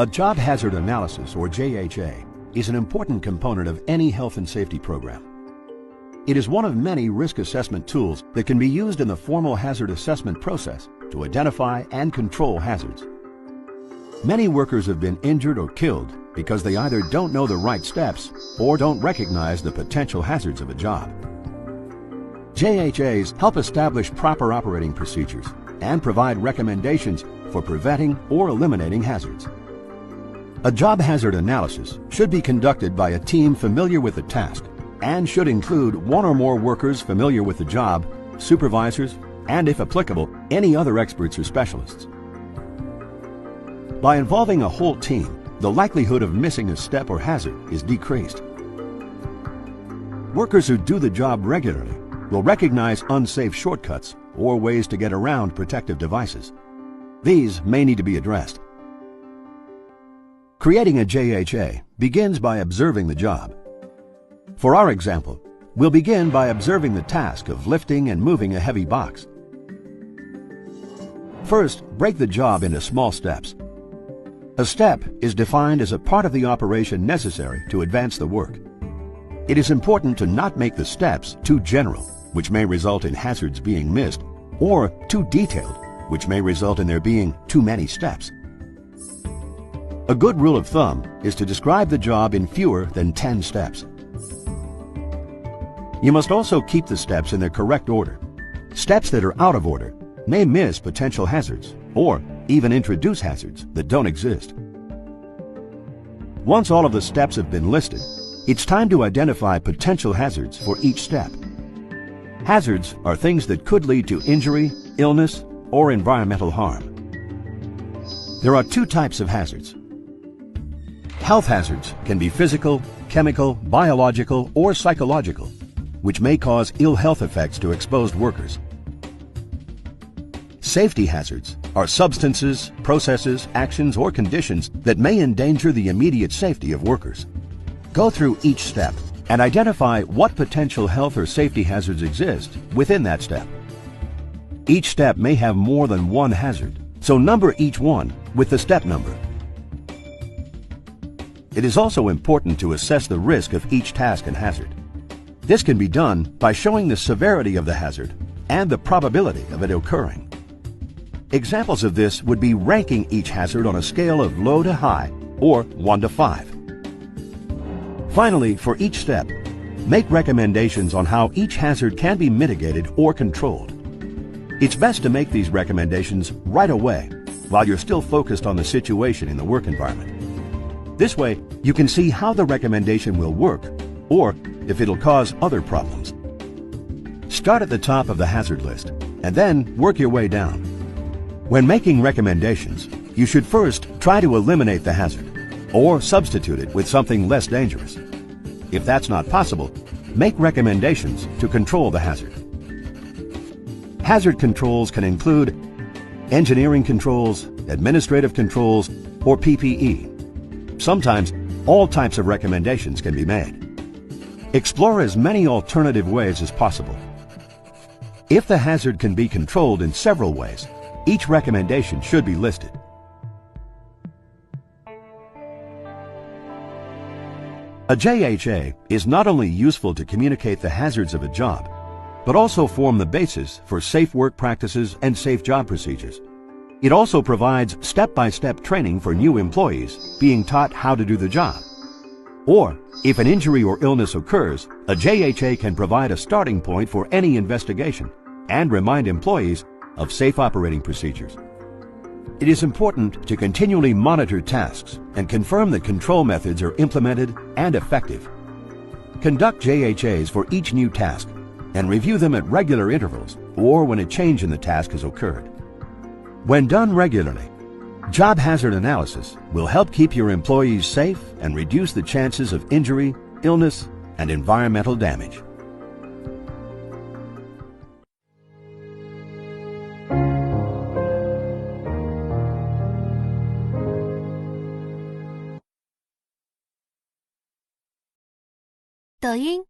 A job hazard analysis, or JHA, is an important component of any health and safety program. It is one of many risk assessment tools that can be used in the formal hazard assessment process to identify and control hazards. Many workers have been injured or killed because they either don't know the right steps or don't recognize the potential hazards of a job. JHAs help establish proper operating procedures and provide recommendations for preventing or eliminating hazards. A job hazard analysis should be conducted by a team familiar with the task and should include one or more workers familiar with the job, supervisors, and if applicable, any other experts or specialists. By involving a whole team, the likelihood of missing a step or hazard is decreased. Workers who do the job regularly will recognize unsafe shortcuts or ways to get around protective devices. These may need to be addressed. Creating a JHA begins by observing the job. For our example, we'll begin by observing the task of lifting and moving a heavy box. First, break the job into small steps. A step is defined as a part of the operation necessary to advance the work. It is important to not make the steps too general, which may result in hazards being missed, or too detailed, which may result in there being too many steps. A good rule of thumb is to describe the job in fewer than 10 steps. You must also keep the steps in their correct order. Steps that are out of order may miss potential hazards or even introduce hazards that don't exist. Once all of the steps have been listed, it's time to identify potential hazards for each step. Hazards are things that could lead to injury, illness, or environmental harm. There are two types of hazards. Health hazards can be physical, chemical, biological, or psychological, which may cause ill health effects to exposed workers. Safety hazards are substances, processes, actions, or conditions that may endanger the immediate safety of workers. Go through each step and identify what potential health or safety hazards exist within that step. Each step may have more than one hazard, so number each one with the step number. It is also important to assess the risk of each task and hazard. This can be done by showing the severity of the hazard and the probability of it occurring. Examples of this would be ranking each hazard on a scale of low to high or 1 to 5. Finally, for each step, make recommendations on how each hazard can be mitigated or controlled. It's best to make these recommendations right away while you're still focused on the situation in the work environment. This way, you can see how the recommendation will work or if it'll cause other problems. Start at the top of the hazard list and then work your way down. When making recommendations, you should first try to eliminate the hazard or substitute it with something less dangerous. If that's not possible, make recommendations to control the hazard. Hazard controls can include engineering controls, administrative controls, or PPE. Sometimes, all types of recommendations can be made. Explore as many alternative ways as possible. If the hazard can be controlled in several ways, each recommendation should be listed. A JHA is not only useful to communicate the hazards of a job, but also form the basis for safe work practices and safe job procedures. It also provides step-by-step training for new employees being taught how to do the job. Or, if an injury or illness occurs, a JHA can provide a starting point for any investigation and remind employees of safe operating procedures. It is important to continually monitor tasks and confirm that control methods are implemented and effective. Conduct JHAs for each new task and review them at regular intervals or when a change in the task has occurred. When done regularly, job hazard analysis will help keep your employees safe and reduce the chances of injury, illness, and environmental damage.抖音